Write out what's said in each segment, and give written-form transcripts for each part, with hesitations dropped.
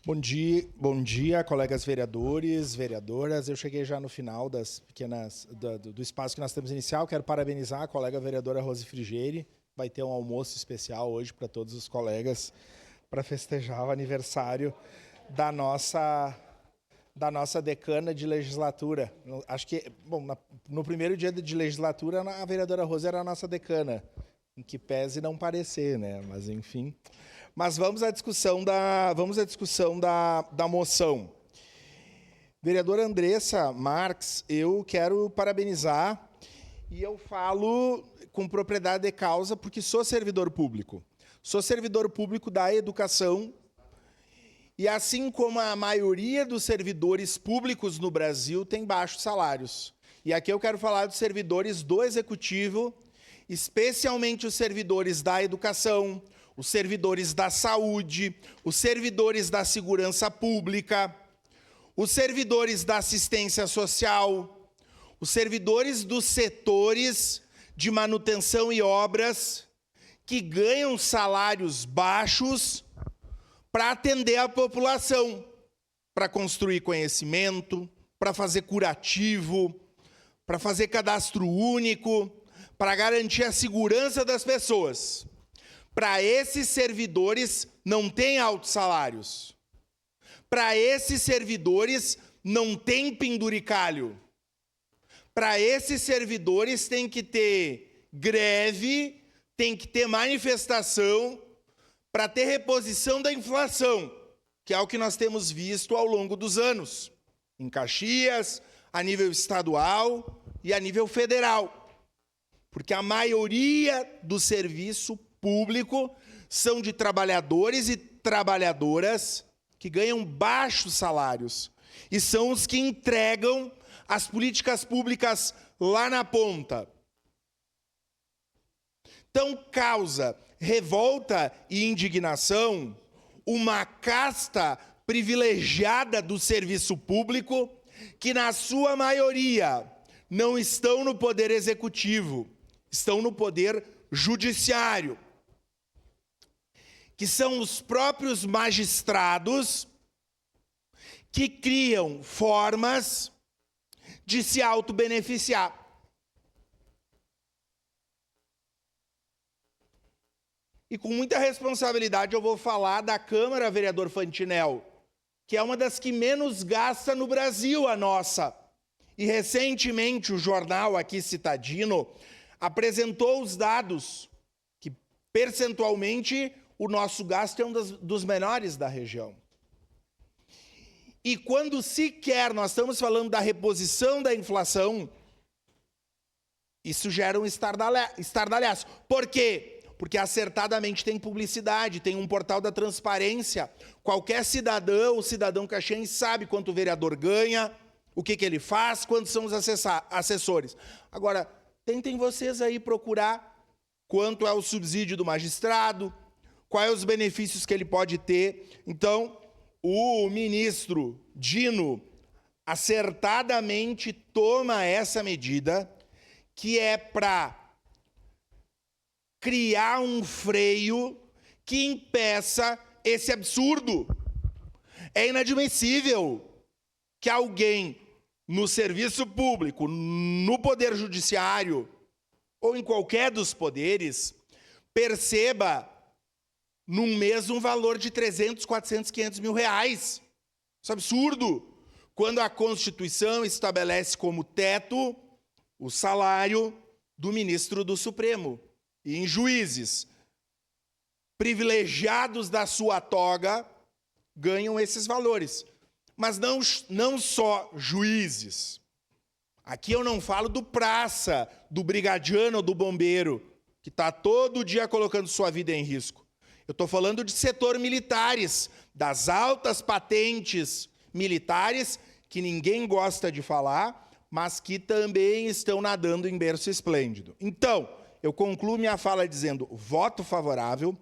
Bom dia, colegas vereadores, vereadoras. Eu cheguei já no final do espaço que nós temos inicial. Quero parabenizar a colega vereadora Rose Frigieri. Vai ter um almoço especial hoje para todos os colegas para festejar o aniversário da nossa decana de legislatura. Acho que, no primeiro dia de legislatura, a vereadora Rose era a nossa decana, em que pese não parecer, né? Mas, enfim. Mas vamos à discussão da moção. Vereadora Andressa Marques, eu quero parabenizar e eu falo com propriedade de causa porque sou servidor público. Sou servidor público da educação e, assim como a maioria dos servidores públicos no Brasil, tem baixos salários. E aqui eu quero falar dos servidores do Executivo, especialmente os servidores da educação, os servidores da saúde, os servidores da segurança pública, os servidores da assistência social, os servidores dos setores de manutenção e obras que ganham salários baixos para atender a população, para construir conhecimento, para fazer curativo, para fazer cadastro único, para garantir a segurança das pessoas. Para esses servidores não tem altos salários. Para esses servidores não tem penduricalho. Para esses servidores tem que ter greve, tem que ter manifestação para ter reposição da inflação, que é o que nós temos visto ao longo dos anos, em Caxias, a nível estadual e a nível federal. Porque a maioria do serviço público são de trabalhadores e trabalhadoras que ganham baixos salários e são os que entregam as políticas públicas lá na ponta. Então, causa revolta e indignação uma casta privilegiada do serviço público que, na sua maioria, não estão no poder executivo, estão no poder judiciário, que são os próprios magistrados que criam formas de se autobeneficiar. E com muita responsabilidade eu vou falar da Câmara, vereador Fantinel, que é uma das que menos gasta no Brasil, a nossa. E recentemente o jornal aqui citadino apresentou os dados que, percentualmente, o nosso gasto é um dos menores da região. E quando sequer nós estamos falando da reposição da inflação, isso gera um estardalhaço. Por quê? Porque acertadamente tem publicidade, tem um portal da transparência. Qualquer cidadão, o cidadão caxiense sabe quanto o vereador ganha, o que ele faz, quantos são os assessores. Agora, tentem vocês aí procurar quanto é o subsídio do magistrado, quais os benefícios que ele pode ter. Então, o ministro Dino acertadamente toma essa medida, que é para criar um freio que impeça esse absurdo. É inadmissível que alguém no serviço público, no poder judiciário ou em qualquer dos poderes, perceba num mês um valor de 300, 400, 500 mil reais. Isso é absurdo. Quando a Constituição estabelece como teto o salário do ministro do Supremo. E em juízes privilegiados da sua toga ganham esses valores. Mas não só juízes. Aqui eu não falo do praça, do brigadiano ou do bombeiro, que está todo dia colocando sua vida em risco. Eu estou falando de setor militares, das altas patentes militares, que ninguém gosta de falar, mas que também estão nadando em berço esplêndido. Então, eu concluo minha fala dizendo voto favorável.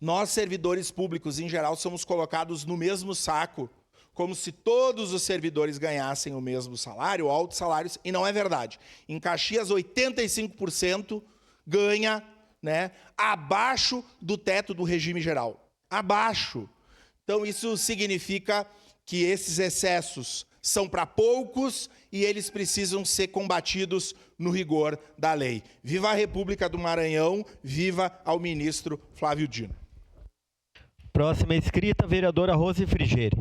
Nós, servidores públicos, em geral, somos colocados no mesmo saco, como se todos os servidores ganhassem o mesmo salário, altos salários, e não é verdade. Em Caxias, 85% ganha, abaixo do teto do regime geral. Abaixo. Então, isso significa que esses excessos são para poucos e eles precisam ser combatidos no rigor da lei. Viva a República do Maranhão, viva ao ministro Flávio Dino. Próxima inscrita, vereadora Rose Frigeri.